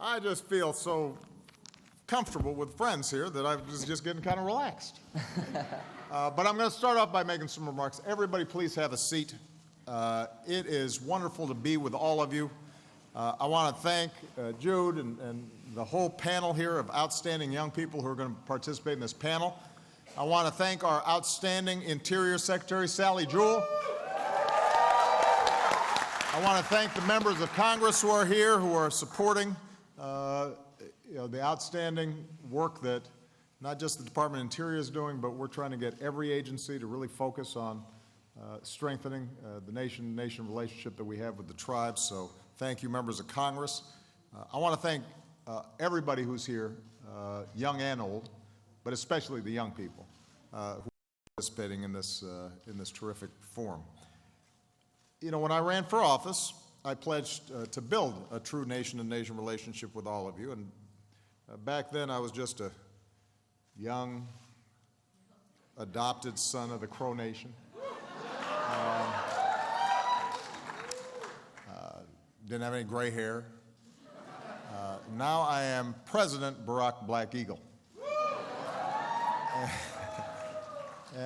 I just feel so comfortable with friends here that I was just getting kind of relaxed. But I'm going to start off by making some remarks. Everybody please have a seat. It is wonderful to be with all of you. I want to thank Jude and the whole panel here of outstanding young people who are going to participate in this panel. I want to thank our outstanding Interior Secretary, Sally Jewell. I want to thank the members of Congress who are here, who are supporting the outstanding work that not just the Department of Interior is doing, but we're trying to get every agency to really focus on strengthening the nation-to-nation relationship that we have with the tribes. So thank you, members of Congress. I want to thank everybody who's here, young and old, but especially the young people who are participating in this terrific forum. You know, when I ran for office, I pledged to build a true nation-to-nation relationship with all of you. And back then, I was just a young, adopted son of the Crow Nation. Didn't have any gray hair. Now I am President Barack Black Eagle.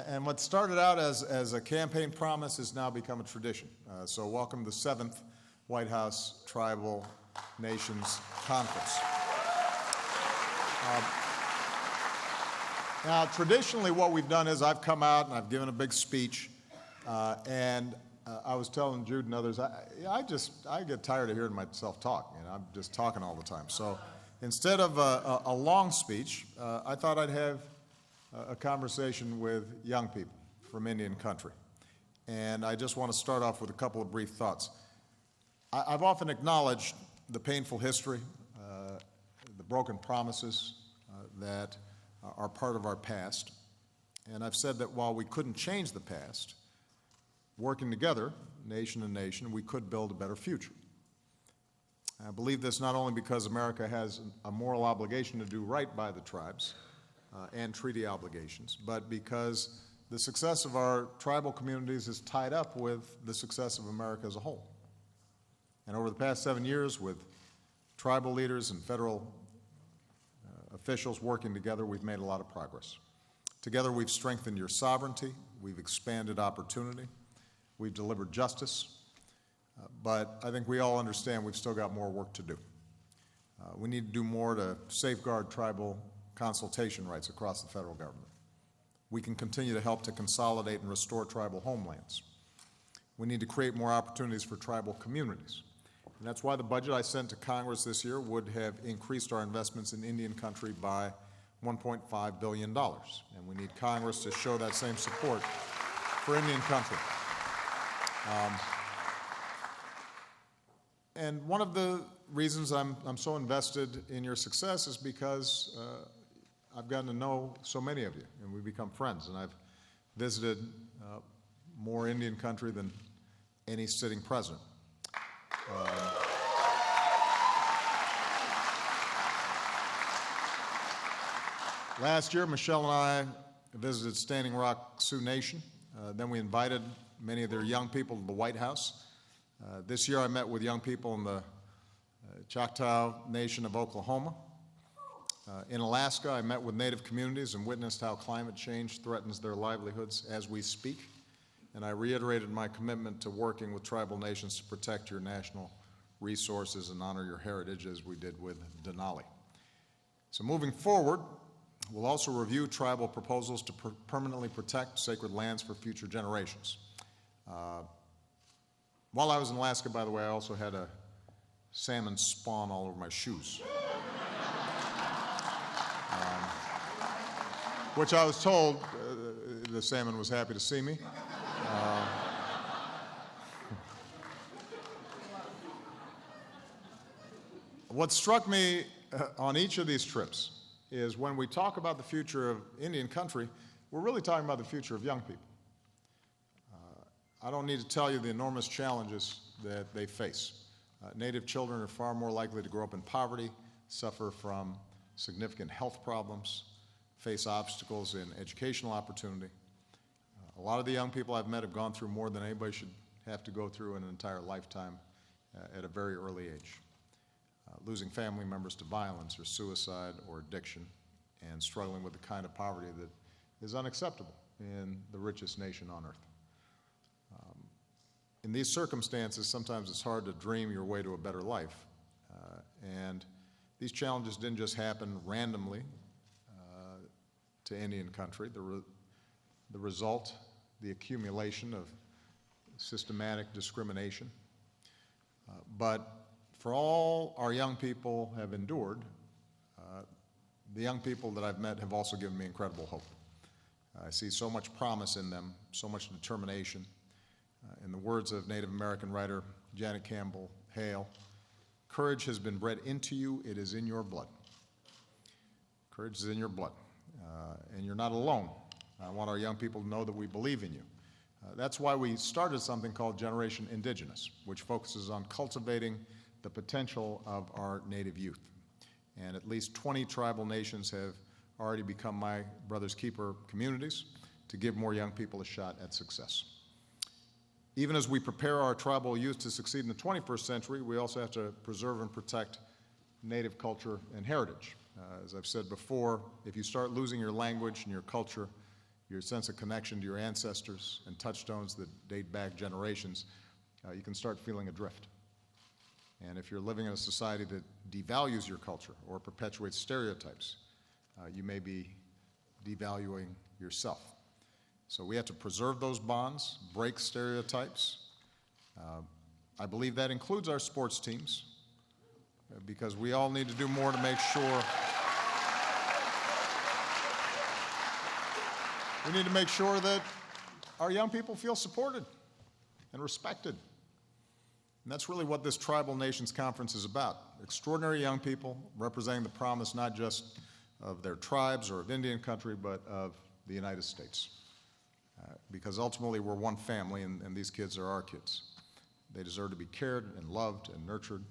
And what started out as a campaign promise has now become a tradition. So welcome to the 7th White House Tribal Nations Conference. Now, traditionally what we've done is I've come out and I've given a big speech, and I was telling Jude and others, I get tired of hearing myself talk. You know, I'm just talking all the time. So instead of a long speech, I thought I'd have a conversation with young people from Indian country. And I just want to start off with a couple of brief thoughts. I've often acknowledged the painful history, the broken promises that are part of our past. And I've said that while we couldn't change the past, working together, nation to nation, we could build a better future. I believe this not only because America has a moral obligation to do right by the tribes and treaty obligations, but because the success of our tribal communities is tied up with the success of America as a whole. And over the past 7 years, with tribal leaders and federal officials working together, we've made a lot of progress. Together, we've strengthened your sovereignty, we've expanded opportunity, we've delivered justice, but I think we all understand we've still got more work to do. We need to do more to safeguard tribal consultation rights across the federal government. We can continue to help to consolidate and restore tribal homelands. We need to create more opportunities for tribal communities. And that's why the budget I sent to Congress this year would have increased our investments in Indian country by $1.5 billion. And we need Congress to show that same support for Indian country. And one of the reasons I'm so invested in your success is because I've gotten to know so many of you, and we've become friends. And I've visited more Indian country than any sitting president. Last year, Michelle and I visited Standing Rock Sioux Nation. Then we invited many of their young people to the White House. This year, I met with young people in the Choctaw Nation of Oklahoma. In Alaska, I met with Native communities and witnessed how climate change threatens their livelihoods as we speak. And I reiterated my commitment to working with tribal nations to protect your national resources and honor your heritage, as we did with Denali. So moving forward, we'll also review tribal proposals to permanently protect sacred lands for future generations. While I was in Alaska, by the way, I also had a salmon spawn all over my shoes. Which I was told the salmon was happy to see me. What struck me on each of these trips is when we talk about the future of Indian country, we're really talking about the future of young people. I don't need to tell you the enormous challenges that they face. Native children are far more likely to grow up in poverty, suffer from significant health problems, face obstacles in educational opportunity. A lot of the young people I've met have gone through more than anybody should have to go through in an entire lifetime at a very early age. losing family members to violence or suicide or addiction, and struggling with the kind of poverty that is unacceptable in the richest nation on earth. In these circumstances, sometimes it's hard to dream your way to a better life. And these challenges didn't just happen randomly to Indian country. The result, the accumulation of systematic discrimination. But for all our young people have endured, the young people that I've met have also given me incredible hope. I see so much promise in them, so much determination. In the words of Native American writer Janet Campbell Hale, courage has been bred into you, it is in your blood. Courage is in your blood, and you're not alone. I want our young people to know that we believe in you. That's why we started something called Generation Indigenous, which focuses on cultivating the potential of our Native youth. And at least 20 tribal nations have already become my Brother's Keeper communities to give more young people a shot at success. Even as we prepare our tribal youth to succeed in the 21st century, we also have to preserve and protect Native culture and heritage. As I've said before, if you start losing your language and your culture, your sense of connection to your ancestors and touchstones that date back generations, you can start feeling adrift. And if you're living in a society that devalues your culture or perpetuates stereotypes, you may be devaluing yourself. So we have to preserve those bonds, break stereotypes. I believe that includes our sports teams, because we all need to do more to make sure we need to make sure that our young people feel supported and respected. And that's really what this Tribal Nations Conference is about. Extraordinary young people representing the promise not just of their tribes or of Indian country, but of the United States. Because ultimately we're one family, and these kids are our kids. They deserve to be cared and loved and nurtured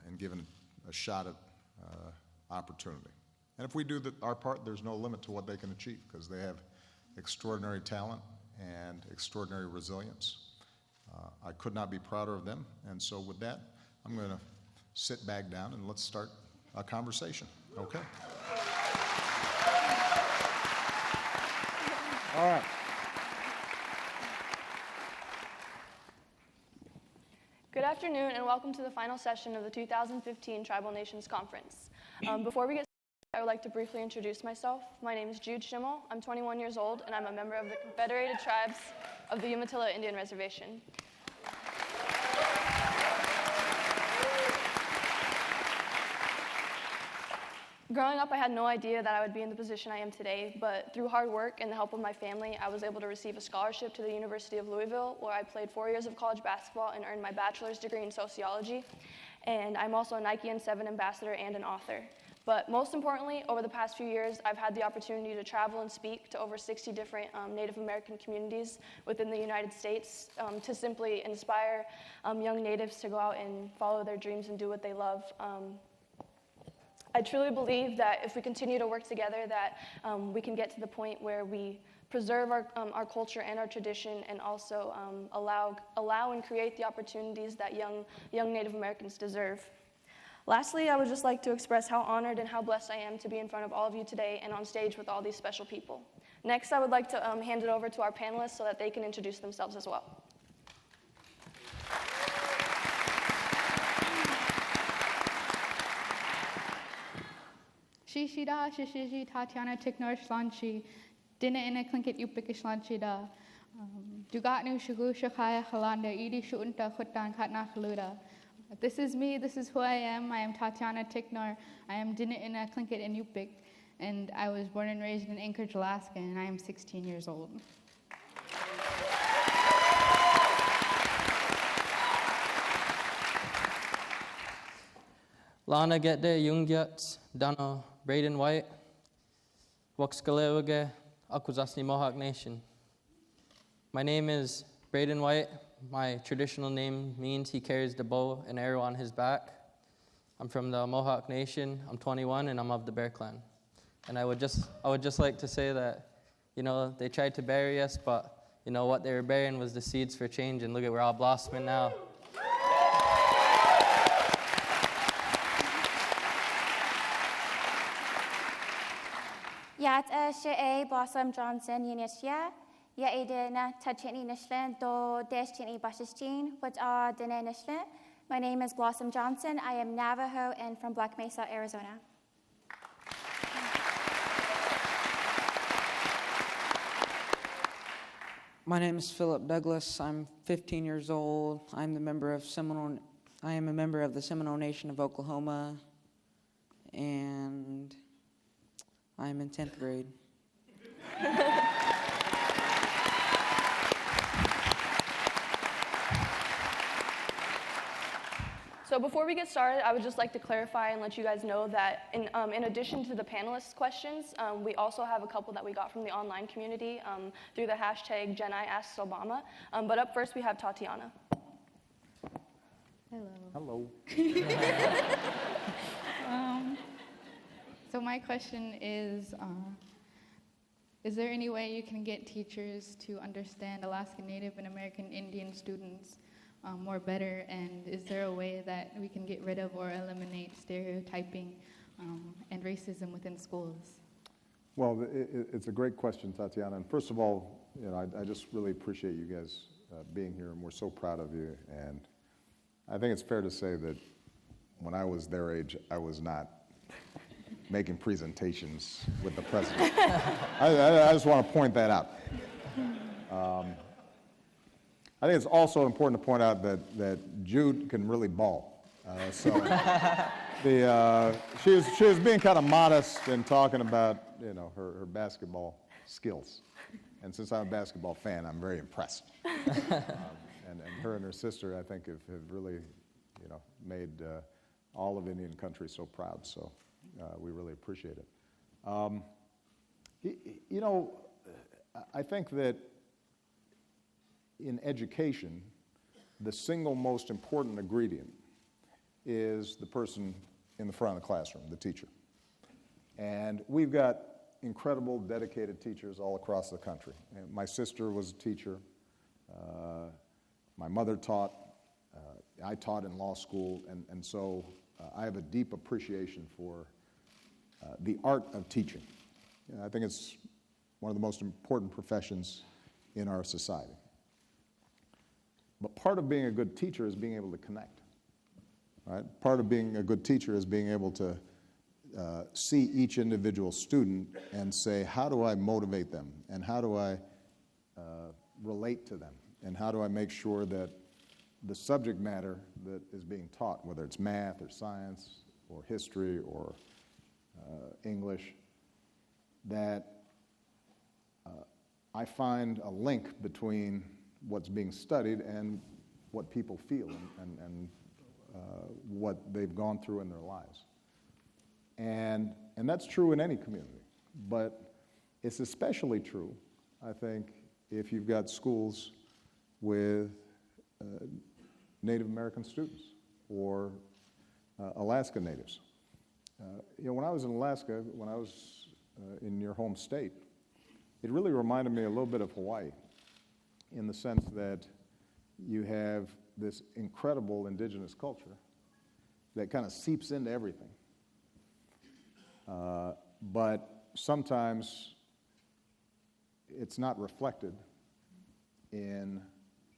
and given a shot at opportunity. And if we do our part, there's no limit to what they can achieve, because they have extraordinary talent and extraordinary resilience. I could not be prouder of them. And so with that, I'm going to sit back down and let's start a conversation. Okay? All right. Good afternoon and welcome to the final session of the 2015 Tribal Nations Conference. Before we get started, I would like to briefly introduce myself. My name is Jude Schimmel. I'm 21 years old and I'm a member of the Confederated Tribes of the Umatilla Indian Reservation. Growing up, I had no idea that I would be in the position I am today, but through hard work and the help of my family, I was able to receive a scholarship to the University of Louisville, where I played 4 years of college basketball and earned my bachelor's degree in sociology. And I'm also a Nike N7 ambassador and an author. But most importantly, over the past few years, I've had the opportunity to travel and speak to over 60 different Native American communities within the United States to simply inspire young Natives to go out and follow their dreams and do what they love. I truly believe that if we continue to work together, that we can get to the point where we preserve our culture and our tradition, and also allow and create the opportunities that young Native Americans deserve. Lastly, I would just like to express how honored and how blessed I am to be in front of all of you today and on stage with all these special people. Next, I would like to hand it over to our panelists so that they can introduce themselves as well. Shishida, Shishiji, Tatiana, Tiknor, Shlanchi, Dina Ina Klinket Upik Shlanchida, Dugatnu, Shugu, Shakaya, Halanda, Idi Shunta, Hutan, Katna, Haluda. This is me, this is who I am Tatiana Tiknor, I am Dina Ina Klinket in Upik, and I was born and raised in Anchorage, Alaska, and I am 16 years old. Lana Gette Jungyats, Dano Braden White, Wuxkalewage, Akwesasne Mohawk Nation. My name is Braden White. My traditional name means he carries the bow and arrow on his back. I'm from the Mohawk Nation. I'm 21 and I'm of the Bear Clan. And I would just like to say that, they tried to bury us, but what they were burying was the seeds for change, and look at, we're all blossoming now. Yat Shea Blossom Johnson Unishya, Yaedina Tachini Nishlan, Do Deshini Bashishtin, which are Dene Nishlan. My name is Blossom Johnson. I am Navajo and from Black Mesa, Arizona. My name is Philip Douglas. I'm 15 years old. I am a member of the Seminole Nation of Oklahoma, and I'm in 10th grade. So before we get started, I would just like to clarify and let you guys know that in addition to the panelists' questions, we also have a couple that we got from the online community through the hashtag #JenIAsksObama. But up first, we have Tatiana. Hello. Hello. So my question is there any way you can get teachers to understand Alaska Native and American Indian students more better, and is there a way that we can get rid of or eliminate stereotyping and racism within schools? Well, it's a great question, Tatiana. And first of all, I just really appreciate you guys being here, and we're so proud of you. And I think it's fair to say that when I was their age, I was not making presentations with the president. I just want to point that out. I think it's also important to point out that Jude can really ball. She was being kind of modest and talking about her basketball skills. And since I'm a basketball fan, I'm very impressed. And her and her sister, I think, have really made all of Indian country so proud. So we really appreciate it. I think that in education, the single most important ingredient is the person in the front of the classroom, the teacher. And we've got incredible, dedicated teachers all across the country. And my sister was a teacher. My mother taught. I taught in law school. And so I have a deep appreciation for the art of teaching. I think it's one of the most important professions in our society. But part of being a good teacher is being able to connect, right? Part of being a good teacher is being able to see each individual student and say, how do I motivate them? And how do I relate to them? And how do I make sure that the subject matter that is being taught, whether it's math or science or history or English, that I find a link between what's being studied and what people feel and what they've gone through in their lives. And that's true in any community, but it's especially true, I think, if you've got schools with Native American students or Alaska Natives. When I was in Alaska, when I was in your home state, it really reminded me a little bit of Hawaii, in the sense that you have this incredible indigenous culture that kind of seeps into everything. But sometimes it's not reflected in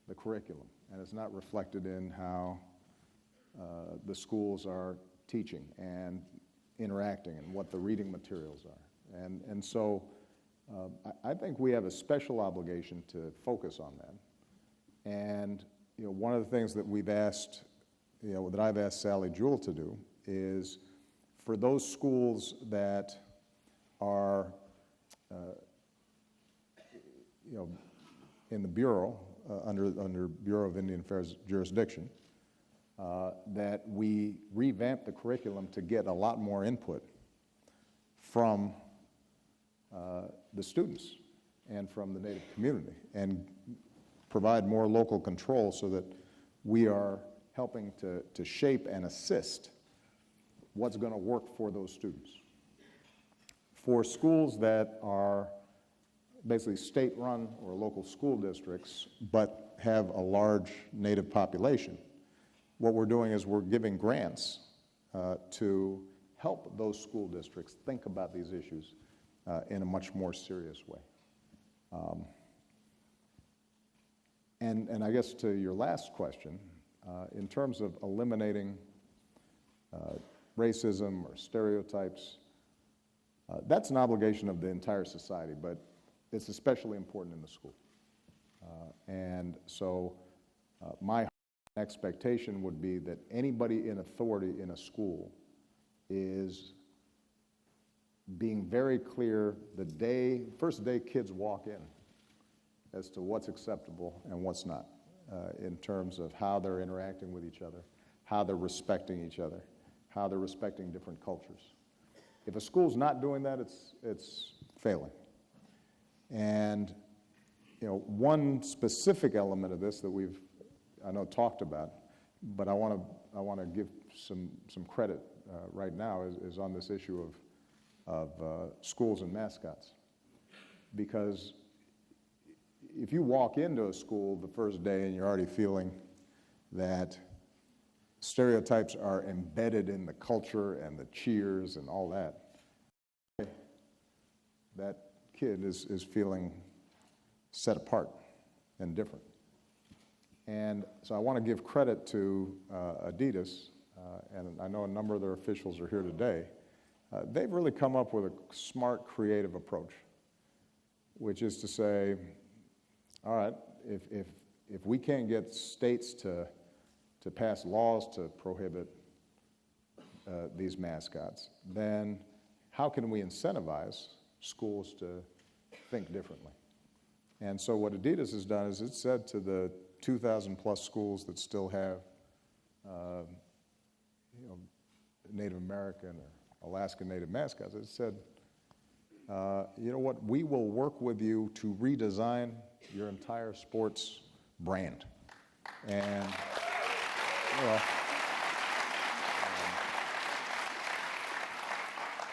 the curriculum, and it's not reflected in how the schools are teaching and interacting and what the reading materials are. And so I think we have a special obligation to focus on that. And one of the things that we've asked, that I've asked Sally Jewell to do is for those schools that are, in the Bureau, under Bureau of Indian Affairs jurisdiction, that we revamp the curriculum to get a lot more input from the students and from the Native community, and provide more local control so that we are helping to shape and assist what's going to work for those students. For schools that are basically state-run or local school districts, but have a large Native population, what we're doing is we're giving grants to help those school districts think about these issues in a much more serious way. And I guess to your last question, in terms of eliminating racism or stereotypes, that's an obligation of the entire society, but it's especially important in the school. And so my expectation would be that anybody in authority in a school is being very clear the first day kids walk in as to what's acceptable and what's not in terms of how they're interacting with each other, how they're respecting each other, how they're respecting different cultures. If a school's not doing that, it's failing. And one specific element of this that I know talked about, but I want to give some credit right now is on this issue of schools and mascots, because if you walk into a school the first day and you're already feeling that stereotypes are embedded in the culture and the cheers and all that kid is feeling set apart and different. And so I want to give credit to Adidas, and I know a number of their officials are here today. They've really come up with a smart, creative approach, which is to say, all right, if we can't get states to pass laws to prohibit these mascots, then how can we incentivize schools to think differently? And so what Adidas has done is it said to the 2,000 plus schools that still have Native American or Alaskan Native mascots, it said, you know what, we will work with you to redesign your entire sports brand. And,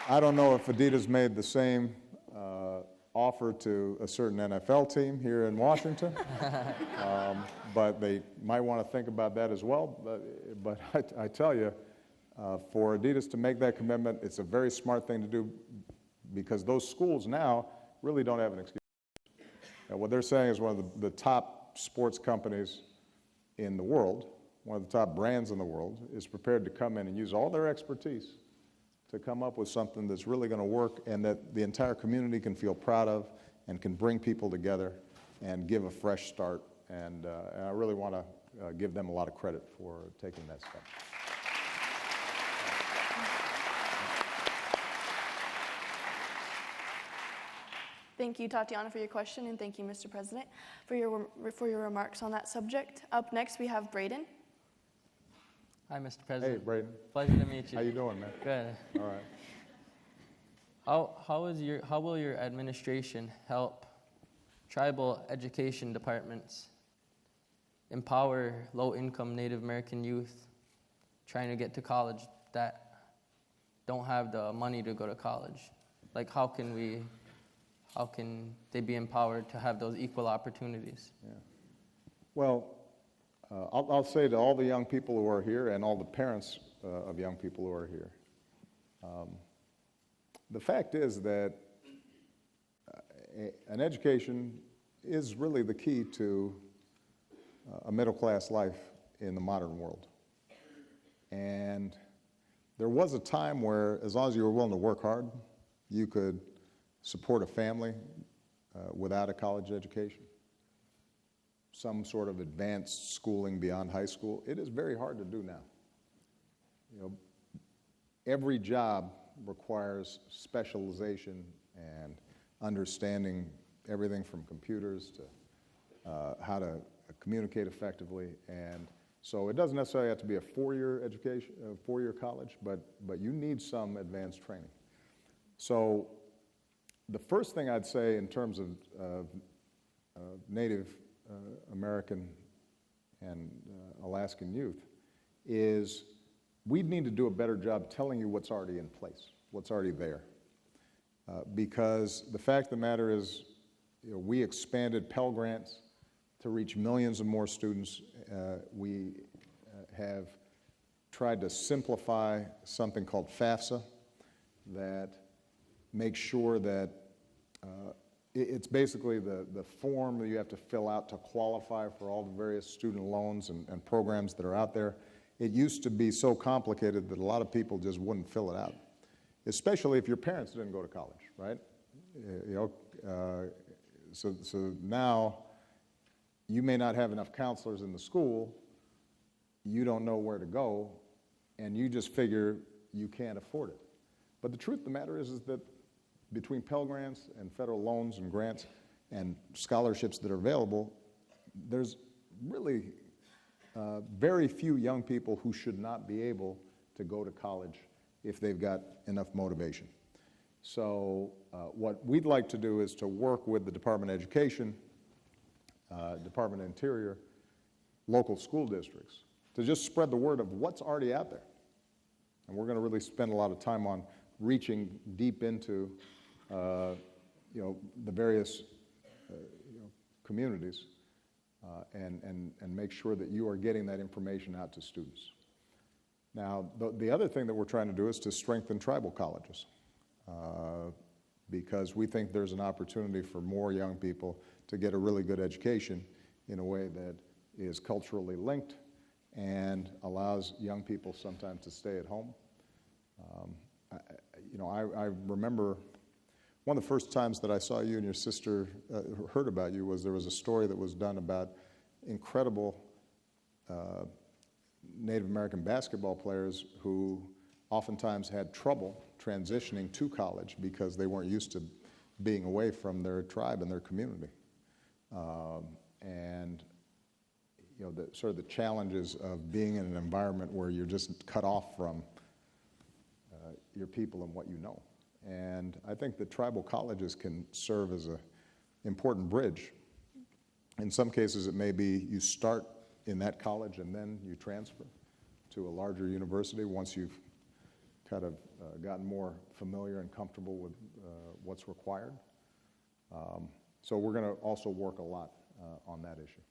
I don't know if Adidas made the same offer to a certain NFL team here in Washington, but they might want to think about that as well. But I tell you, for Adidas to make that commitment, it's a very smart thing to do, because those schools now really don't have an excuse. What they're saying is one of the top sports companies in the world, one of the top brands in the world, is prepared to come in and use all their expertise to come up with something that's really going to work and that the entire community can feel proud of and can bring people together and give a fresh start. And I really want to give them a lot of credit for taking that step. Thank you, Tatiana, for your question, and thank you, Mr. President, for your remarks on that subject. Up next, we have Braden. Hi, Mr. President. Hey, Braden. Pleasure to meet you. How you doing, man? Good. All right. How will your administration help tribal education departments empower low-income Native American youth trying to get to college that don't have the money to go to college? Like, how can they be empowered to have those equal opportunities? Yeah. Well, I'll say to all the young people who are here and all the parents of young people who are here, the fact is that an education is really the key to a middle-class life in the modern world. And there was a time where, as long as you were willing to work hard, you could support a family without a college education, some sort of advanced schooling beyond high school. It is very hard to do now. Every job requires specialization and understanding everything from computers to how to communicate effectively. And so it doesn't necessarily have to be a four-year education, four-year college, but you need some advanced training. So the first thing I'd say in terms of Native American and Alaskan youth is we need to do a better job telling you what's already in place, what's already there. Because the fact of the matter is, we expanded Pell Grants to reach millions of more students. We have tried to simplify something called FAFSA that makes sure that it's basically the form that you have to fill out to qualify for all the various student loans and programs that are out there. It used to be so complicated that a lot of people just wouldn't fill it out, especially if your parents didn't go to college, right? So now you may not have enough counselors in the school, you don't know where to go, and you just figure you can't afford it. But the truth of the matter is that between Pell Grants and federal loans and grants and scholarships that are available, there's really very few young people who should not be able to go to college if they've got enough motivation. So what we'd like to do is to work with the Department of Education, Department of Interior, local school districts, to just spread the word of what's already out there. And we're going to really spend a lot of time on reaching deep into the various communities and make sure that you are getting that information out to students. Now, the other thing that we're trying to do is to strengthen tribal colleges because we think there's an opportunity for more young people to get a really good education in a way that is culturally linked and allows young people sometimes to stay at home. I remember one of the first times that I saw you and your sister, heard about you, was there was a story that was done about incredible Native American basketball players who oftentimes had trouble transitioning to college because they weren't used to being away from their tribe and their community. And the challenges of being in an environment where you're just cut off from your people and what you know. And I think that tribal colleges can serve as an important bridge. In some cases, it may be you start in that college and then you transfer to a larger university once you've kind of gotten more familiar and comfortable with what's required. So we're going to also work a lot on that issue.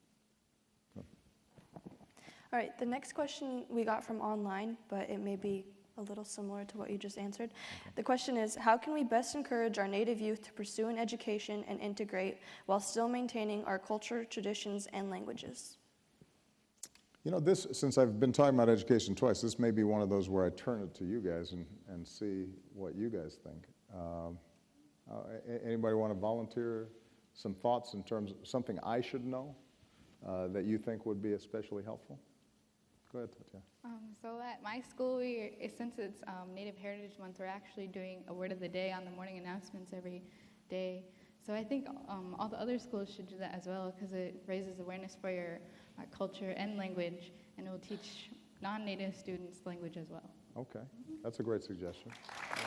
All right, the next question we got from online, but it may be a little similar to what you just answered. Okay. The question is, how can we best encourage our Native youth to pursue an education and integrate while still maintaining our culture, traditions, and languages? Since I've been talking about education twice, this may be one of those where I turn it to you guys and see what you guys think. Anybody want to volunteer some thoughts in terms of something I should know that you think would be especially helpful? Go ahead, Tatiana. So at my school, since it's Native Heritage Month, we're actually doing a word of the day on the morning announcements every day. So I think all the other schools should do that as well because it raises awareness for your culture and language, and it will teach non-Native students language as well. Okay, that's a great suggestion. Yeah.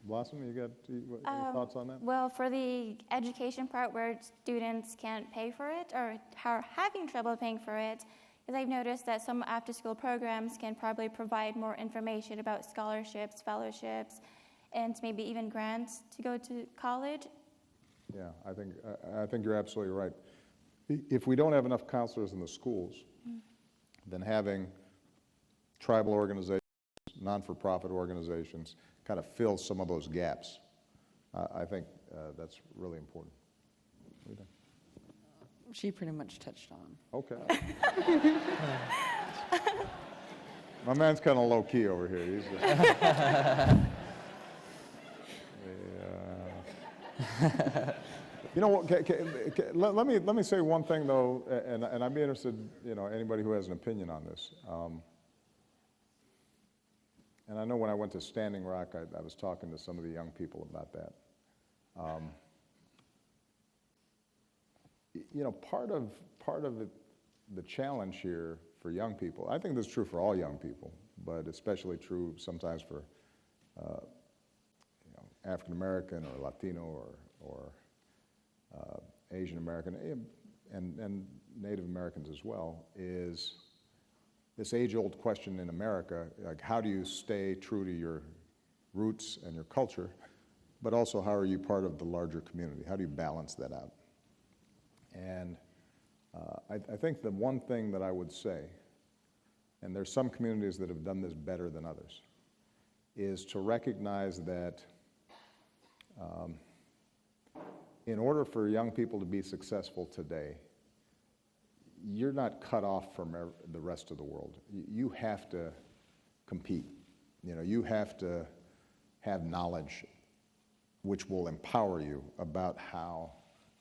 Blossom, you got any thoughts on that? Well, for the education part where students can't pay for it or are having trouble paying for it, is I've noticed that some after-school programs can probably provide more information about scholarships, fellowships, and maybe even grants to go to college. Yeah, I think you're absolutely right. If we don't have enough counselors in the schools, then having tribal organizations, non-for-profit organizations, kind of fill some of those gaps. I think that's really important. What do you think? She pretty much touched on. Okay. My man's kind of low-key over here. He's just... You know what? Let me say one thing though, and I'd be interested. Anybody who has an opinion on this. And I know when I went to Standing Rock, I was talking to some of the young people about that. Part of the challenge here for young people, I think this is true for all young people, but especially true sometimes for African American or Latino or Asian American and Native Americans as well, is this age-old question in America, like how do you stay true to your roots and your culture, but also how are you part of the larger community? How do you balance that out? And I think the one thing that I would say, and there's some communities that have done this better than others, is to recognize that in order for young people to be successful today, you're not cut off from the rest of the world. You have to compete. You know, you have to have knowledge which will empower you about how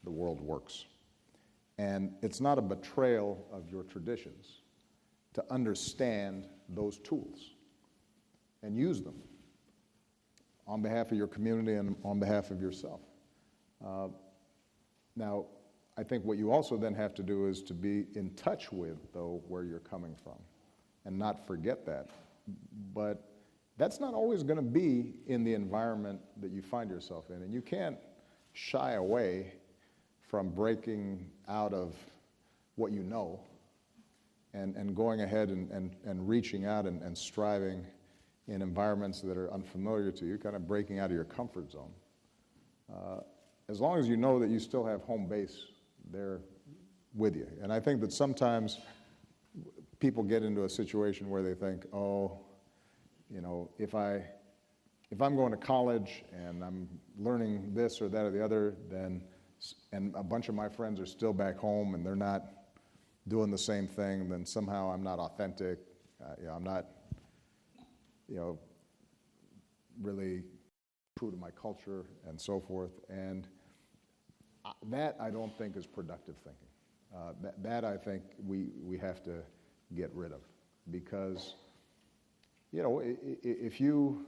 the world works. And it's not a betrayal of your traditions to understand those tools and use them on behalf of your community and on behalf of yourself. Now, I think what you also then have to do is to be in touch with, though, where you're coming from and not forget that. But that's not always going to be in the environment that you find yourself in. And you can't shy away from breaking out of what you know and going ahead and reaching out and striving in environments that are unfamiliar to you, kind of breaking out of your comfort zone. As long as you know that you still have home base there with you. And I think that sometimes people get into a situation where they think, oh, you know, if I'm going to college and I'm learning this or that or the other, then, and a bunch of my friends are still back home and they're not doing the same thing, then somehow I'm not authentic, I'm not, really true to my culture and so forth. And that I don't think is productive thinking. That I think we have to get rid of, because if you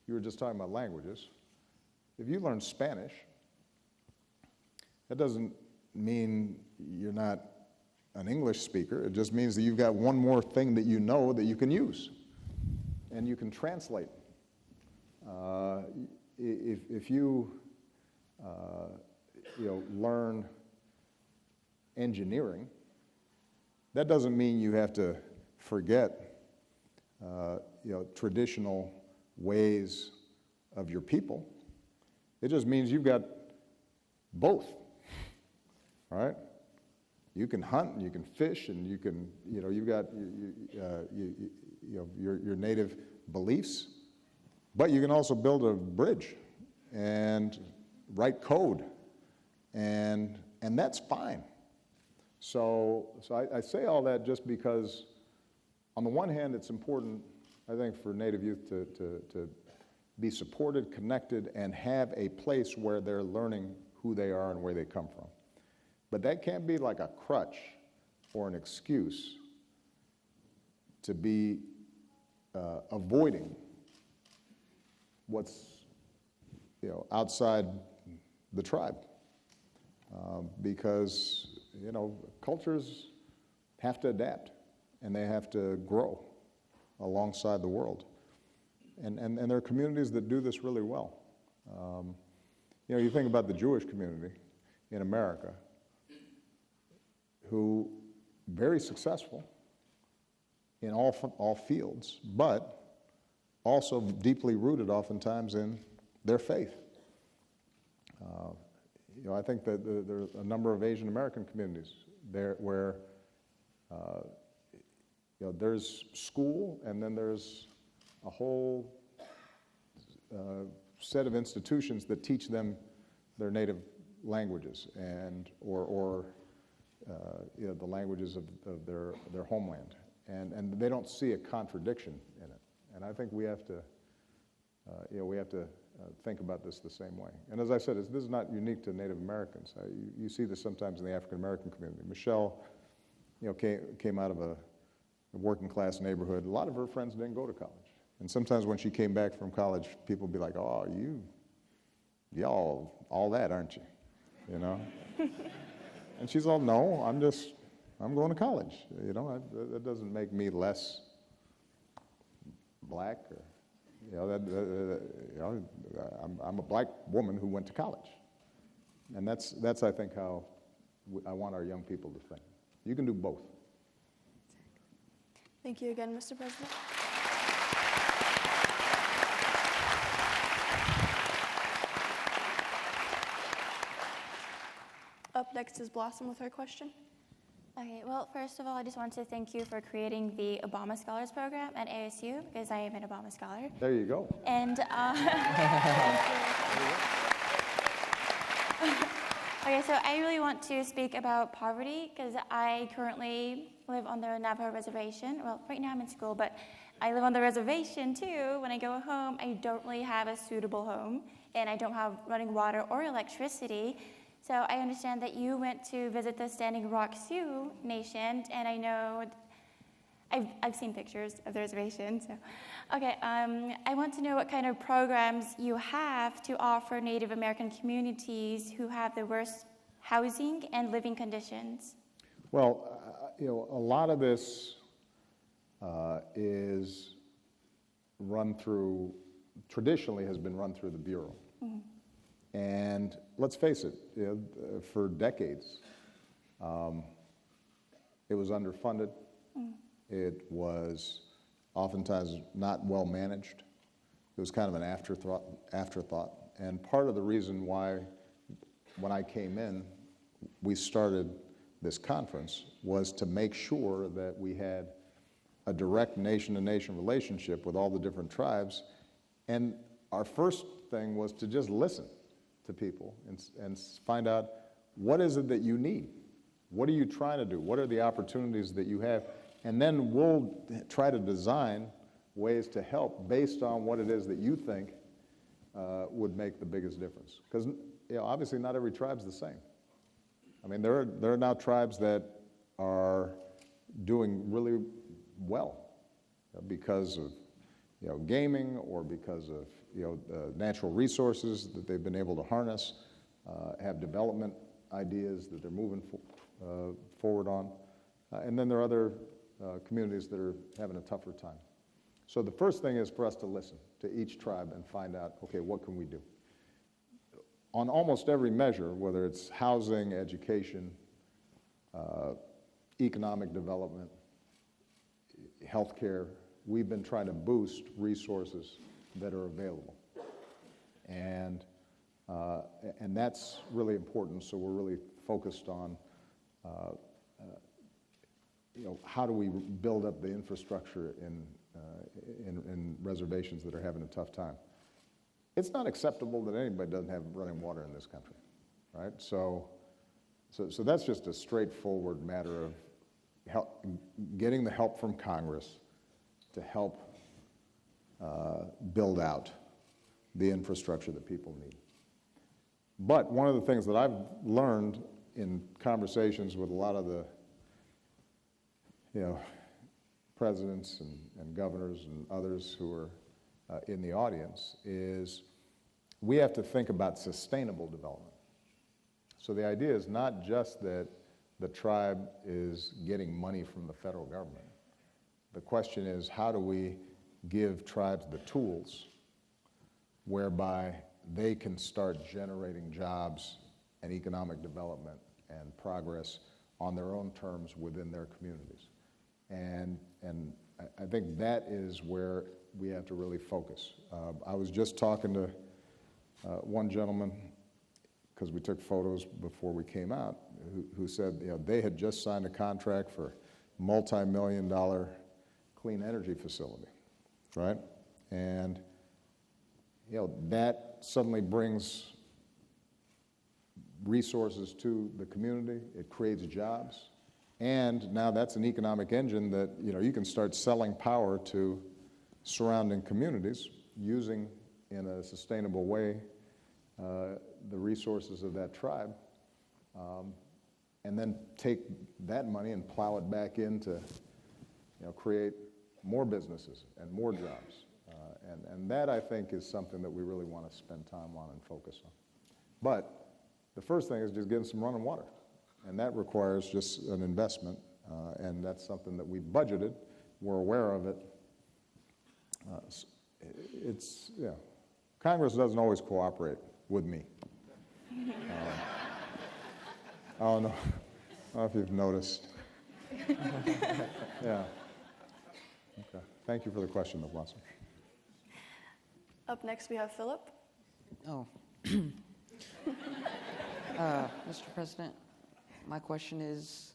were just talking about languages, if you learn Spanish, that doesn't mean you're not an English speaker. It just means that you've got one more thing that you know that you can use and you can translate. If you learn engineering, that doesn't mean you have to forget traditional ways of your people. It just means you've got both, all right? You can hunt and you can fish and you can, you've got your native beliefs, but you can also build a bridge and write code, and that's fine. So I say all that just because, on the one hand, it's important, I think, for Native youth to be supported, connected, and have a place where they're learning who they are and where they come from. But that can't be like a crutch or an excuse to be avoiding what's outside the tribe, because cultures have to adapt and they have to grow alongside the world, and there are communities that do this really well. You think about the Jewish community in America, who very successful in all fields, but also deeply rooted oftentimes in their faith. I think that there are a number of Asian American communities there where there's school and then there's a whole set of institutions that teach them their native languages or the languages of their homeland, and they don't see a contradiction in it. And I think we have to think about this the same way. And as I said, this is not unique to Native Americans. You see this sometimes in the African American community. Michelle, came out of a working class neighborhood. A lot of her friends didn't go to college. And sometimes when she came back from college, people would be like, "Oh, y'all all that, aren't you?" And she's all, "No, I'm going to college. That doesn't make me less black, or I'm a black woman who went to college." And that's I think how I want our young people to think. You can do both. Thank you again, Mr. President. Up next is Blossom with her question. Okay, well, first of all, I just want to thank you for creating the Obama Scholars Program at ASU because I am an Obama Scholar. There you go. And okay, so I really want to speak about poverty because I currently live on the Navajo reservation. Well, right now I'm in school, but I live on the reservation too. When I go home, I don't really have a suitable home, and I don't have running water or electricity. So I understand that you went to visit the Standing Rock Sioux Nation, and I know I've seen pictures of the reservation. So, okay, I want to know what kind of programs you have to offer Native American communities who have the worst housing and living conditions. Well, a lot of this is run through, traditionally has been run through the Bureau. Mm-hmm. And let's face it, for decades, it was underfunded. Mm. It was oftentimes not well managed. It was kind of an afterthought. And part of the reason why, when I came in, we started this conference was to make sure that we had a direct nation-to-nation relationship with all the different tribes. And our first thing was to just listen to people and find out, what is it that you need? What are you trying to do? What are the opportunities that you have? And then we'll try to design ways to help based on what it is that you think would make the biggest difference. Because obviously not every tribe's the same. I mean, there are now tribes that are doing really well because of gaming or because of natural resources that they've been able to harness, have development ideas that they're moving forward on. And then there are other communities that are having a tougher time. So the first thing is for us to listen to each tribe and find out, okay, what can we do? On almost every measure, whether it's housing, education, economic development, healthcare, we've been trying to boost resources that are available. And that's really important, so we're really focused on how do we build up the infrastructure in reservations that are having a tough time. It's not acceptable that anybody doesn't have running water in this country, right? So that's just a straightforward matter of getting the help from Congress to help build out the infrastructure that people need. But one of the things that I've learned in conversations with a lot of the presidents and governors and others who are in the audience is we have to think about sustainable development. So the idea is not just that the tribe is getting money from the federal government. The question is, how do we give tribes the tools whereby they can start generating jobs and economic development and progress on their own terms within their communities? And I think that is where we have to really focus. I was just talking to one gentleman, because we took photos before we came out, who said they had just signed a contract for a multi-million-dollar clean energy facility, right? And that suddenly brings resources to the community. It creates jobs. And now that's an economic engine that you can start selling power to surrounding communities using in a sustainable way the resources of that tribe, and then take that money and plow it back into create more businesses and more jobs. And that, I think, is something that we really want to spend time on and focus on. But the first thing is just getting some running water. And that requires just an investment, and that's something that we budgeted. We're aware of it. Congress doesn't always cooperate with me. I don't know if you've noticed. Yeah. Okay. Thank you for the question, Ms. Blossom. Up next, we have Philip. Oh. Mr. President, my question is,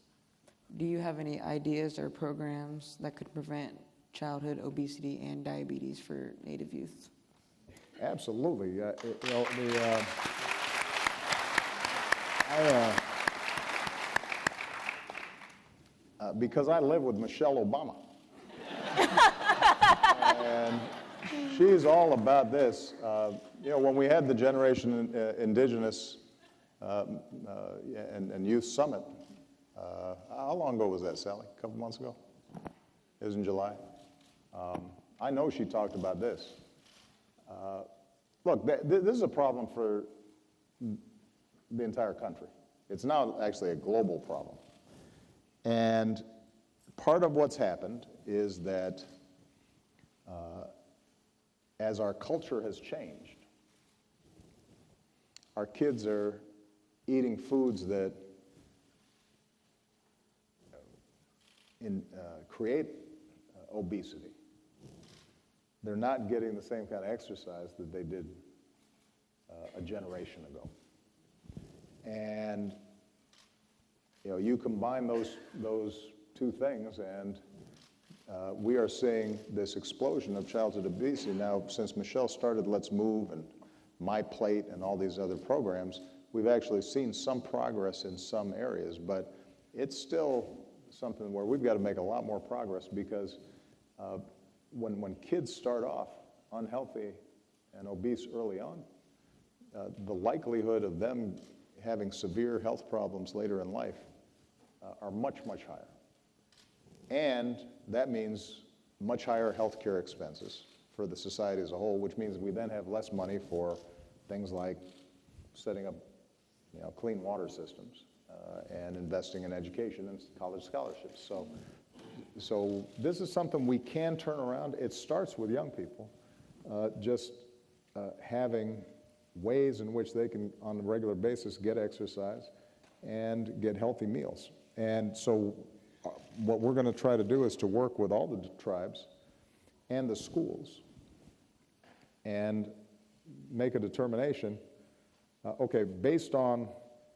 Do you have any ideas or programs that could prevent childhood obesity and diabetes for Native youth? Absolutely. Because I live with Michelle Obama. And she's all about this. When we had the Generation Indigenous and Youth Summit, how long ago was that, Sally? A couple months ago? It was in July. I know she talked about this. Look, this is a problem for the entire country. It's now actually a global problem. And part of what's happened is that as our culture has changed, our kids are eating foods that create obesity. They're not getting the same kind of exercise that they did a generation ago. And you combine those two things, and we are seeing this explosion of childhood obesity. Now, since Michelle started Let's Move and My Plate and all these other programs, we've actually seen some progress in some areas, but it's still something where we've got to make a lot more progress, because when kids start off unhealthy and obese early on, the likelihood of them having severe health problems later in life are much, much higher. And that means much higher health care expenses for the society as a whole, which means we then have less money for things like setting up clean water systems and investing in education and college scholarships. So this is something we can turn around. It starts with young people, just having ways in which they can, on a regular basis, get exercise and get healthy meals. And so what we're going to try to do is to work with all the tribes and the schools and make a determination, okay, based on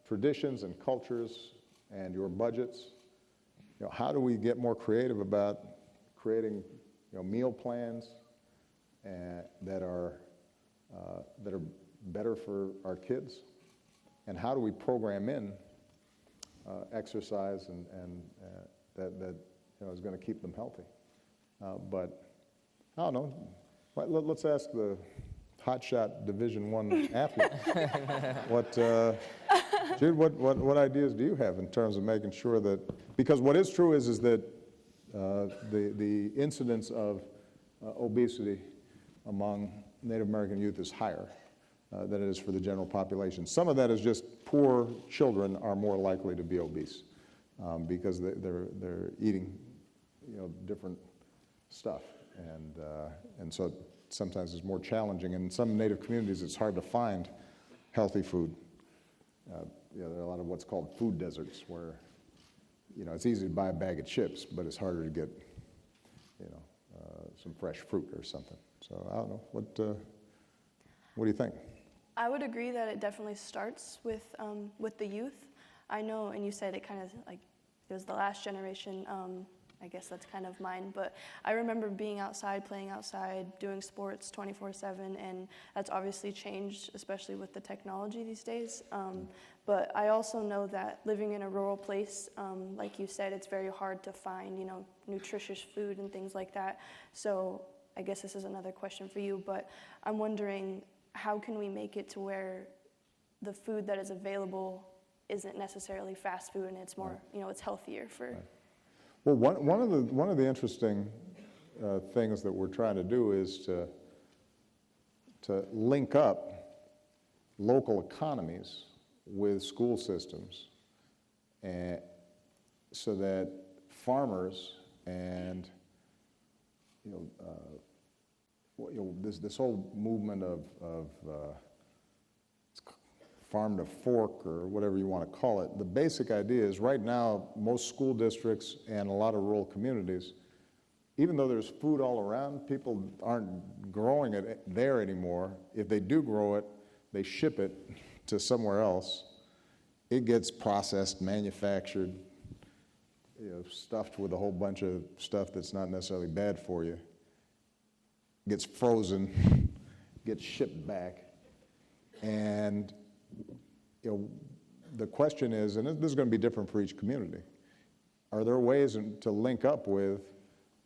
traditions and cultures and your budgets, how do we get more creative about creating meal plans that are better for our kids, and how do we program in exercise and that is going to keep them healthy. But I don't know. Let's ask the hotshot Division I athlete. Jude, what ideas do you have in terms of making sure that, because what is true is that the incidence of obesity among Native American youth is higher than it is for the general population. Some of that is just poor children are more likely to be obese because they're eating different stuff, and so sometimes it's more challenging. In some Native communities, it's hard to find healthy food. There are a lot of what's called food deserts, where it's easy to buy a bag of chips, but it's harder to get some fresh fruit or something. So I don't know. What do you think? I would agree that it definitely starts with the youth. I know, and you said it kind of like it was the last generation. I guess that's kind of mine, but I remember being outside, playing outside, doing sports 24/7, and that's obviously changed, especially with the technology these days. But I also know that living in a rural place, like you said, it's very hard to find, nutritious food and things like that. So I guess this is another question for you, but I'm wondering, how can we make it to where the food that is available isn't necessarily fast food and it's more, it's healthier for... Right. Well, one of the interesting things that we're trying to do is to link up local economies with school systems, and so that farmers and this whole movement of farm to fork, or whatever you want to call it, the basic idea is right now most school districts and a lot of rural communities, even though there's food all around, people aren't growing it there anymore. If they do grow it, they ship it to somewhere else. It gets processed, manufactured, stuffed with a whole bunch of stuff that's not necessarily bad for you, gets frozen, gets shipped back. And the question is, and this is going to be different for each community, are there ways to link up with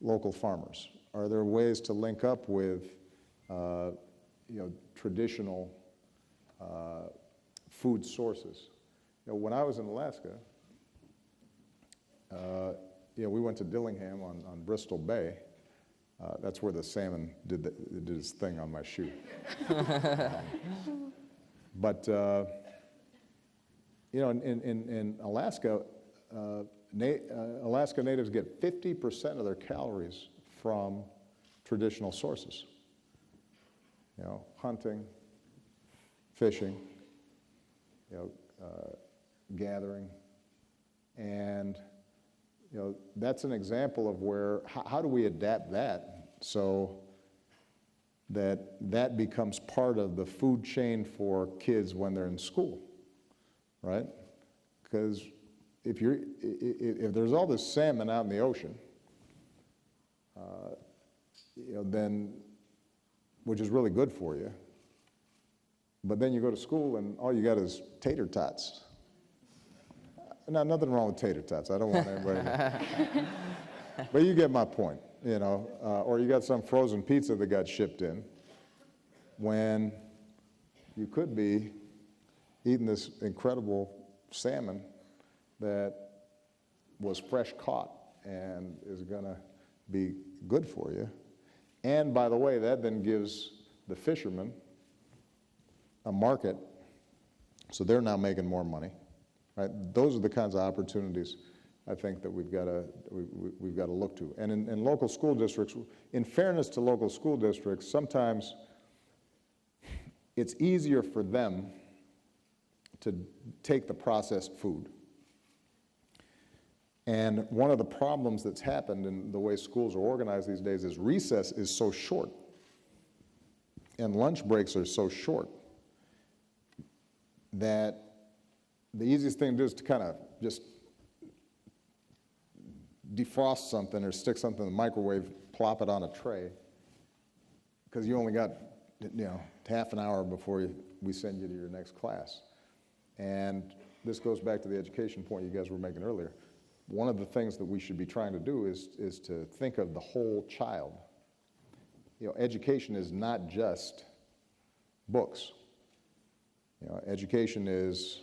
local farmers? Are there ways to link up with traditional food sources? When I was in Alaska, we went to Dillingham on Bristol Bay. That's where the salmon did his thing on my shoe. But in Alaska, Alaska natives get 50% of their calories from traditional sources. Hunting, fishing, gathering, and that's an example of where, how do we adapt that so that becomes part of the food chain for kids when they're in school, right? Because if there's all this salmon out in the ocean, then, which is really good for you, but then you go to school and all you got is tater tots. Now, nothing wrong with tater tots. I don't want anybody to, but you get my point, or you got some frozen pizza that got shipped in when you could be eating this incredible salmon that was fresh caught and is going to be good for you. And by the way, that then gives the fishermen a market, so they're now making more money. Right? Those are the kinds of opportunities I think that we've got to look to. And in local school districts, in fairness to local school districts, sometimes it's easier for them to take the processed food. And one of the problems that's happened in the way schools are organized these days is recess is so short and lunch breaks are so short that the easiest thing to do is to kind of just defrost something or stick something in the microwave, plop it on a tray, because you only got half an hour before we send you to your next class. And this goes back to the education point you guys were making earlier. One of the things that we should be trying to do is to think of the whole child. Education is not just books. Education is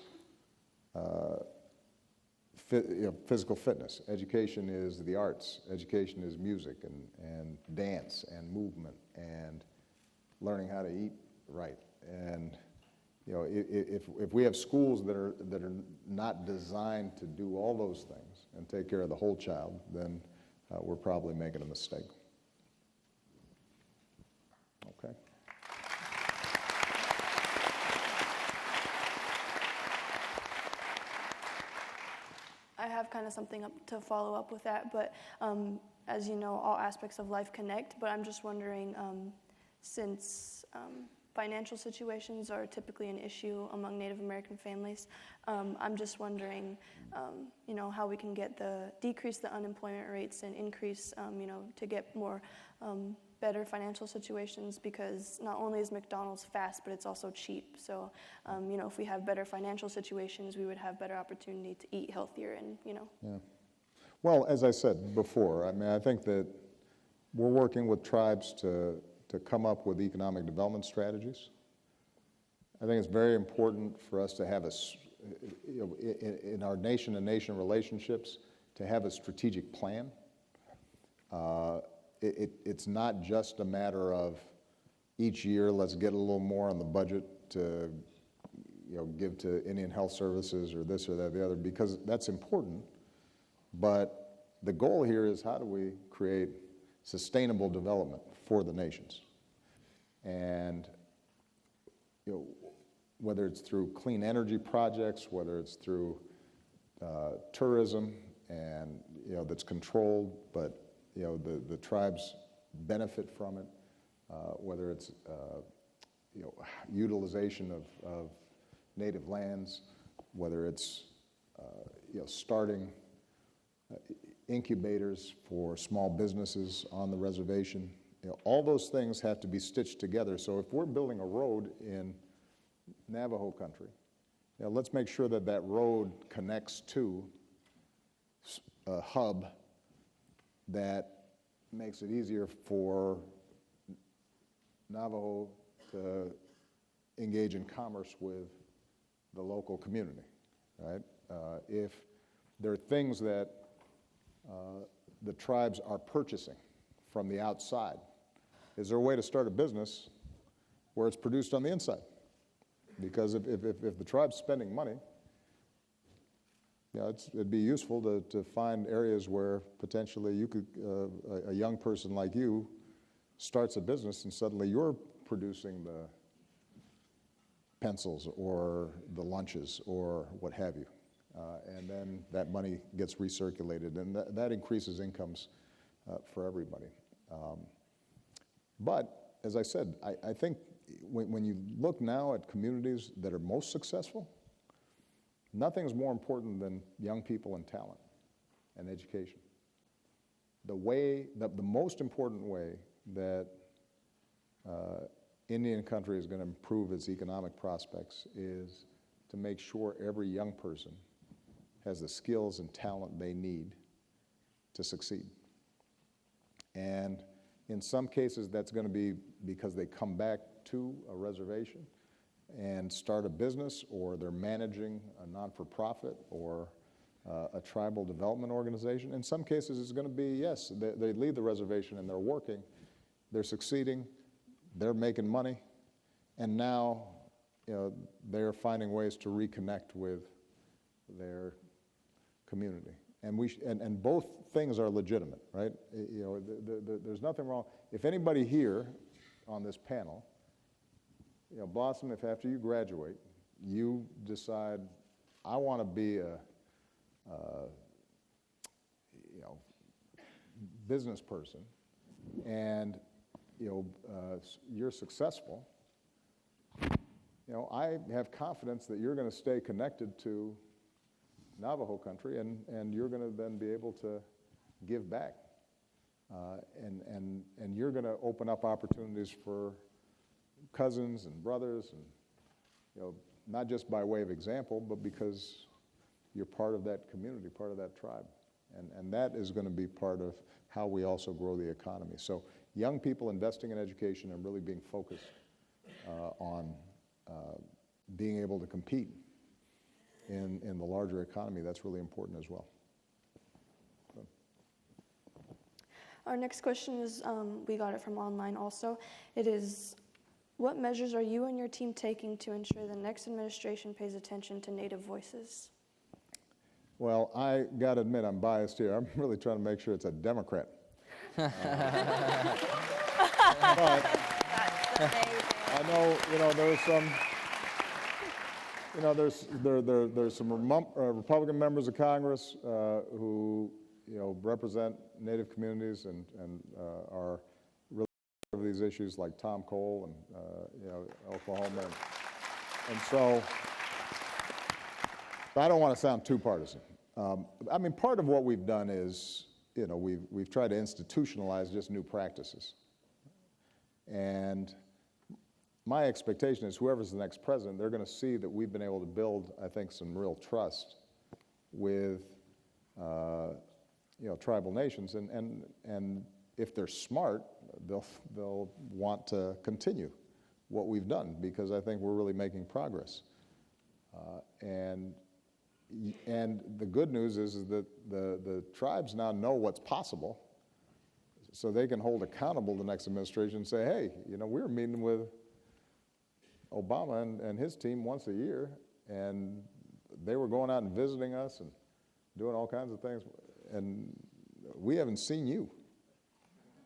physical fitness. Education is the arts. Education is music and dance and movement and learning how to eat right. And if we have schools that are not designed to do all those things and take care of the whole child, then we're probably making a mistake. Okay. I have kind of something to follow up with that, but as you know, all aspects of life connect, but I'm just wondering, since financial situations are typically an issue among Native American families, I'm just wondering, how we can decrease the unemployment rates and increase, to get more better financial situations, because not only is McDonald's fast, but it's also cheap. So, if we have better financial situations, we would have better opportunity to eat healthier and, Yeah. Well, as I said before, I think that we're working with tribes to come up with economic development strategies. I think it's very important for us to have in our nation-to-nation relationships, to have a strategic plan. It's not just a matter of each year, let's get a little more on the budget to give to Indian Health Services or this or that or the other, because that's important. But the goal here is, how do we create sustainable development for the nations? And whether it's through clean energy projects, whether it's through tourism and that's controlled, but the tribes benefit from it, whether it's utilization of native lands, whether it's starting incubators for small businesses on the reservation. All those things have to be stitched together. So if we're building a road in Navajo country, let's make sure that that road connects to a hub that makes it easier for Navajo to engage in commerce with the local community, right? If there are things that the tribes are purchasing from the outside, is there a way to start a business where it's produced on the inside? Because if the tribe's spending money, it'd be useful to find areas where potentially you could, a young person like you starts a business and suddenly you're producing the pencils or the lunches or what have you. And then that money gets recirculated, and that increases incomes for everybody. But as I said, I think when you look now at communities that are most successful, nothing's more important than young people and talent and education. The most important way that Indian country is going to improve its economic prospects is to make sure every young person has the skills and talent they need to succeed. And in some cases, that's going to be because they come back to a reservation and start a business, or they're managing a non-for-profit or a tribal development organization. In some cases, it's going to be, yes, they leave the reservation and they're working, they're succeeding, they're making money, and now they're finding ways to reconnect with their community. And both things are legitimate, right? There's nothing wrong. If anybody here on this panel, Blossom, if after you graduate, you decide, I want to be a business person, and you're successful, I have confidence that you're going to stay connected to Navajo country, and you're going to then be able to give back, and you're going to open up opportunities for cousins and brothers, and not just by way of example, but because you're part of that community, part of that tribe, and that is going to be part of how we also grow the economy. So young people investing in education and really being focused on being able to compete in the larger economy, that's really important as well. Our next question is, we got it from online also. It is, what measures are you and your team taking to ensure the next administration pays attention to Native voices? Well, I got to admit, I'm biased here. I'm really trying to make sure it's a Democrat. But I know, there's some, there's some Republican members of Congress who, represent Native communities and are really of these issues, like Tom Cole and, Oklahoma. And so, I don't want to sound too partisan. Part of what we've done is, we've tried to institutionalize just new practices. And my expectation is whoever's the next president, they're going to see that we've been able to build, I think, some real trust with, tribal nations. And if they're smart, they'll want to continue what we've done, because I think we're really making progress. And the good news is that the tribes now know what's possible, so they can hold accountable the next administration and say, hey, we were meeting with Obama and his team once a year, and they were going out and visiting us and doing all kinds of things, and we haven't seen you,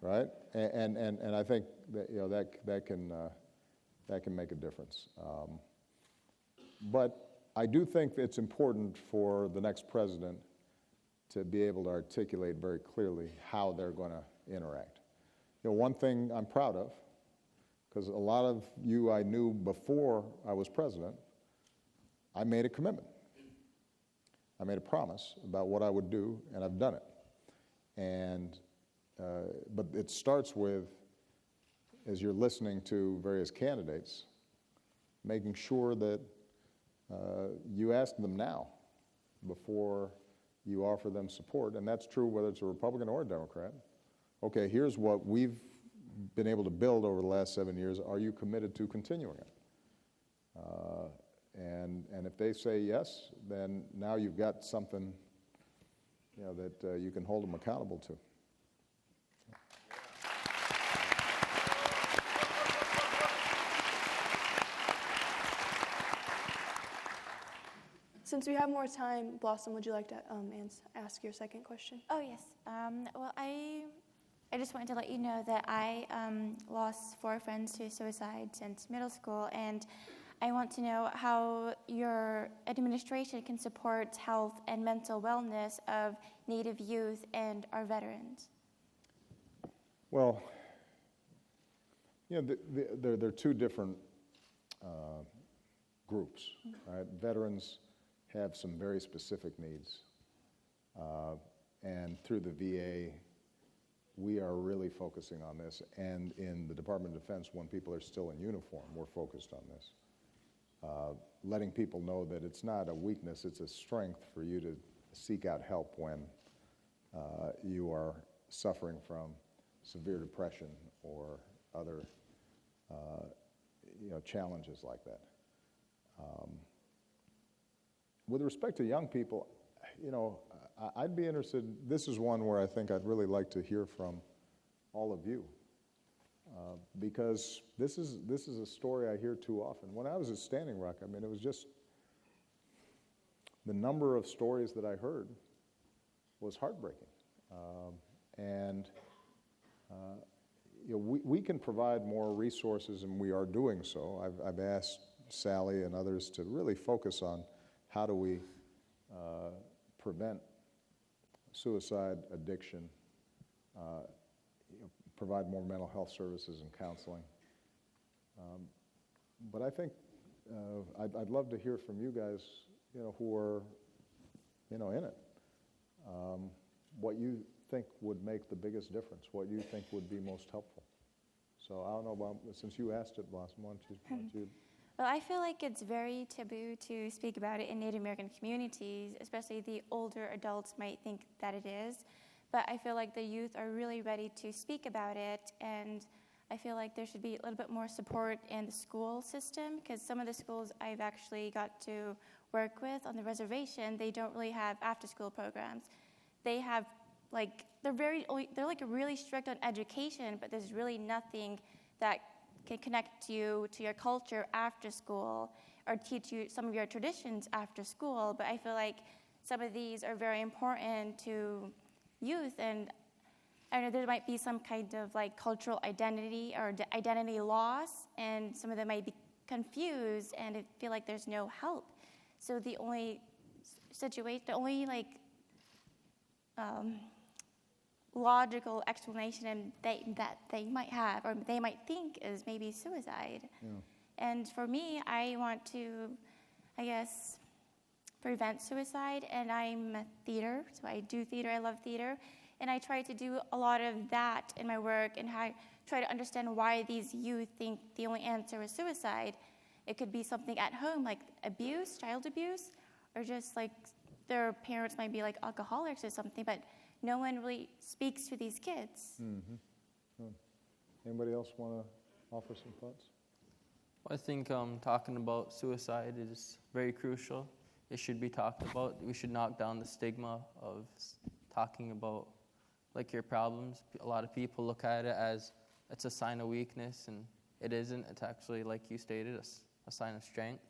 right? And I think that that can make a difference. But I do think it's important for the next president to be able to articulate very clearly how they're going to interact. One thing I'm proud of, because a lot of you I knew before I was president, I made a commitment. I made a promise about what I would do, and I've done it. And, but it starts with, as you're listening to various candidates, making sure that you ask them now before you offer them support, and that's true whether it's a Republican or a Democrat. Okay, here's what we've been able to build over the last 7 years. Are you committed to continuing it? And if they say yes, then now you've got something, you know, that you can hold them accountable to. Since we have more time, Blossom, would you like to ask your second question? Oh, yes. Well, I just wanted to let you know that I lost 4 friends to suicide since middle school, and I want to know how your administration can support health and mental wellness of Native youth and our veterans. Well, you know, there are 2 different groups. Right? Veterans have some very specific needs, and through the VA, we are really focusing on this. And in the Department of Defense, when people are still in uniform, we're focused on this. Letting people know that it's not a weakness, it's a strength for you to seek out help when you are suffering from severe depression or other challenges like that. With respect to young people, I'd be interested, this is one where I think I'd really like to hear from all of you. Because this is a story I hear too often. When I was at Standing Rock, I mean, it was just the number of stories that I heard was heartbreaking. We can provide more resources, and we are doing so. I've asked Sally and others to really focus on how do we prevent suicide, addiction, provide more mental health services and counseling. But I think I'd love to hear from you guys, who are, in it. What you think would make the biggest difference, what you think would be most helpful. So I don't know, since you asked it, Blossom, why don't you? Well, I feel like it's very taboo to speak about it in Native American communities, especially the older adults might think that it is. But I feel like the youth are really ready to speak about it, and I feel like there should be a little bit more support in the school system, because some of the schools I've actually got to work with on the reservation, they don't really have after-school programs. They have they're like really strict on education, but there's really nothing that can connect you to your culture after school or teach you some of your traditions after school. But I feel like some of these are very important to youth, and I don't know, there might be some kind of like cultural identity or identity loss, and some of them might be confused and feel like there's no help. So the only logical explanation that they might have or they might think is maybe suicide. Yeah. And for me, I want to, prevent suicide, and I'm a theater, so I do theater, I love theater, and I try to do a lot of that in my work, and I try to understand why these youth think the only answer is suicide. It could be something at home, like abuse, child abuse, or just like their parents might be like alcoholics or something, but no one really speaks to these kids. Mm-hmm. Anybody else want to offer some thoughts? I think talking about suicide is very crucial. It should be talked about. We should knock down the stigma of talking about like your problems. A lot of people look at it as it's a sign of weakness, and it isn't. It's actually, like you stated, a sign of strength.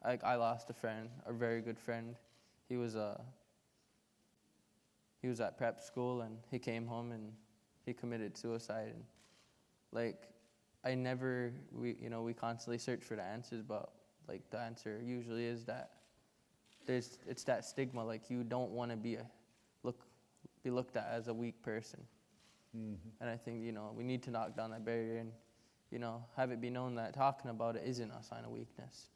I lost a friend, a very good friend. He was at prep school, and he came home and he committed suicide. And we constantly search for the answers, but like the answer usually is that it's that stigma, like you don't want to be looked at as a weak person. Mm-hmm. And I think we need to knock down that barrier and have it be known that talking about it isn't a sign of weakness.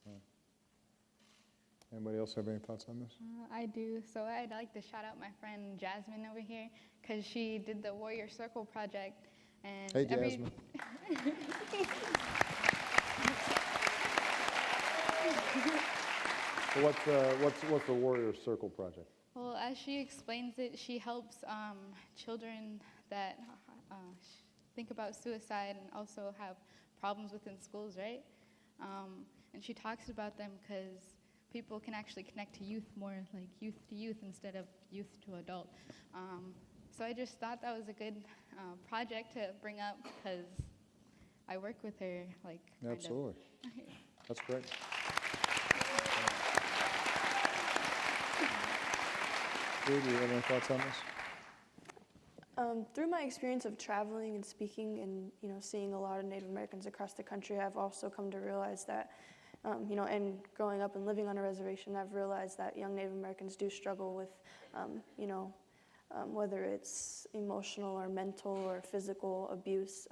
Anybody else have any thoughts on this? I do. So I'd like to shout out my friend Jasmine over here because she did the Warrior Circle project. And Hey, Jasmine. So what's the Warrior Circle project? Well, as she explains it, she helps children that think about suicide and also have problems within schools, right? And she talks about them because people can actually connect to youth more, like youth to youth instead of youth to adult. So I just thought that was a good project to bring up because I work with her, like, kind of. Absolutely. That's great. Jude, do you have any thoughts on this? Through my experience of traveling and speaking and seeing a lot of Native Americans across the country, I've also come to realize that and growing up and living on a reservation, I've realized that young Native Americans do struggle with whether it's emotional or mental or physical abuse.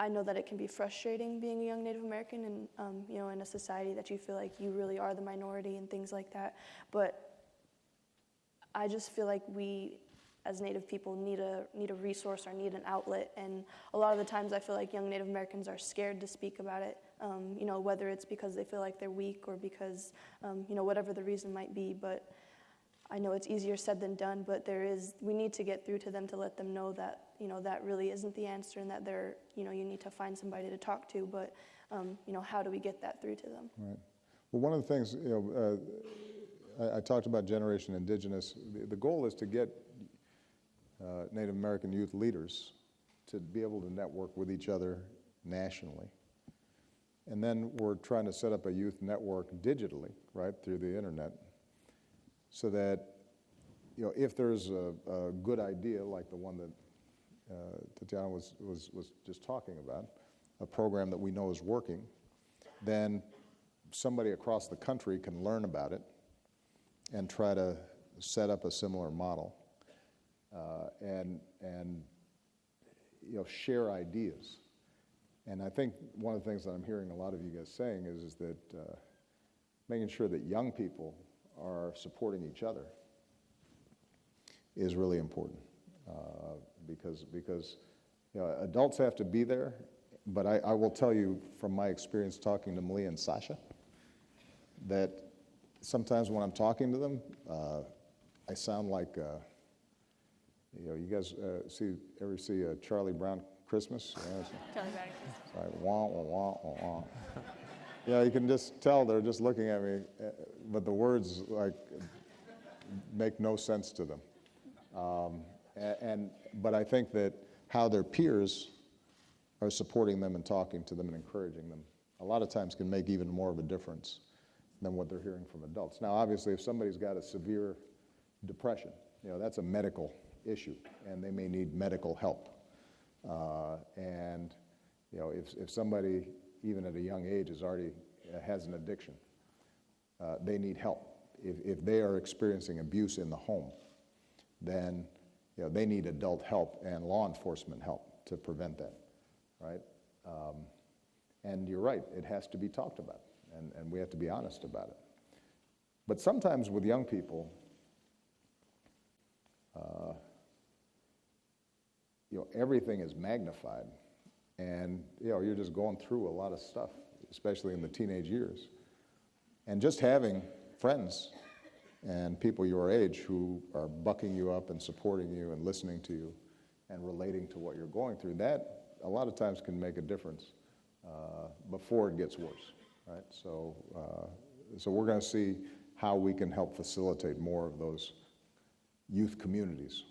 I know that it can be frustrating being a young Native American and in a society that you feel like you really are the minority and things like that. But I just feel like we, as Native people, need a resource or need an outlet. And a lot of the times I feel like young Native Americans are scared to speak about it, whether it's because they feel like they're weak or because, whatever the reason might be. But I know it's easier said than done, but we need to get through to them to let them know that, that really isn't the answer and that you need to find somebody to talk to. But, how do we get that through to them? Right. Well, one of the things, I talked about Generation Indigenous. The goal is to get Native American youth leaders to be able to network with each other nationally. And then we're trying to set up a youth network digitally, right, through the internet, so that, if there's a good idea like the one that Tatiana was just talking about, a program that we know is working, then somebody across the country can learn about it and try to set up a similar model and share ideas. And I think one of the things that I'm hearing a lot of you guys saying is that making sure that young people are supporting each other is really important because adults have to be there. But I will tell you from my experience talking to Malia and Sasha that sometimes when I'm talking to them, I sound like, you guys ever see Charlie Brown Christmas? Charlie Brown Christmas. It's like, wah, wah, wah, wah, wah. You can just tell they're just looking at me, but the words make no sense to them. But I think that how their peers are supporting them and talking to them and encouraging them a lot of times can make even more of a difference than what they're hearing from adults. Now, obviously, if somebody's got a severe depression, that's a medical issue, and they may need medical help. If somebody, even at a young age, has an addiction, they need help. If they are experiencing abuse in the home, then they need adult help and law enforcement help to prevent that, right? And you're right, it has to be talked about. And we have to be honest about it. But sometimes with young people, everything is magnified. And, you're just going through a lot of stuff, especially in the teenage years. And just having friends and people your age who are bucking you up and supporting you and listening to you and relating to what you're going through, that a lot of times can make a difference before it gets worse. Right, so we're going to see how we can help facilitate more of those youth communities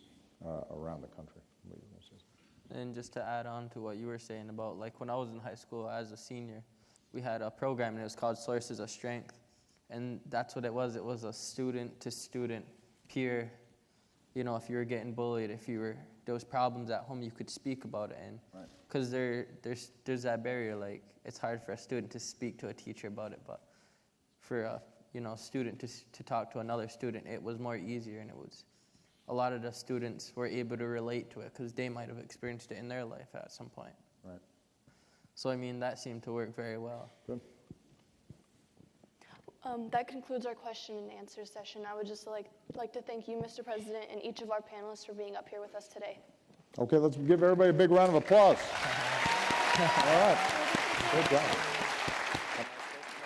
around the country. And just to add on to what you were saying about, like, when I was in high school as a senior, we had a program, and it was called Sources of Strength. And that's what it was. It was a student-to-student peer. If you were getting bullied, there was problems at home, you could speak about it. And because there's that barrier, like, it's hard for a student to speak to a teacher about it, but for a student to talk to another student, it was more easier, and it was a lot of the students were able to relate to it because they might have experienced it in their life at some point. Right. So that seemed to work very well. Good. That concludes our question and answer session. I would just like to thank you, Mr. President, and each of our panelists for being up here with us today. Okay, let's give everybody a big round of applause. All right. Good job.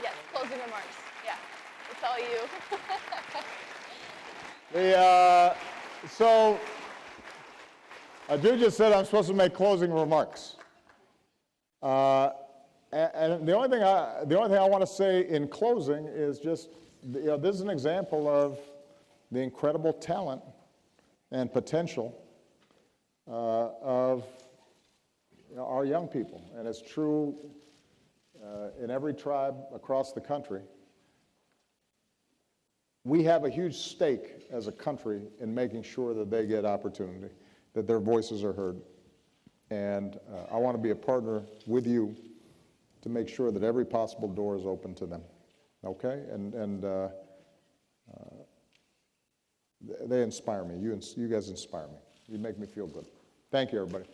Yes, closing remarks. Yeah, it's all you. Jude just said I'm supposed to make closing remarks. And the only thing I want to say in closing is just, this is an example of the incredible talent and potential of our young people. And it's true in every tribe across the country. We have a huge stake as a country in making sure that they get opportunity, that their voices are heard. And I want to be a partner with you to make sure that every possible door is open to them. Okay? And they inspire me. You guys inspire me. You make me feel good. Thank you, everybody.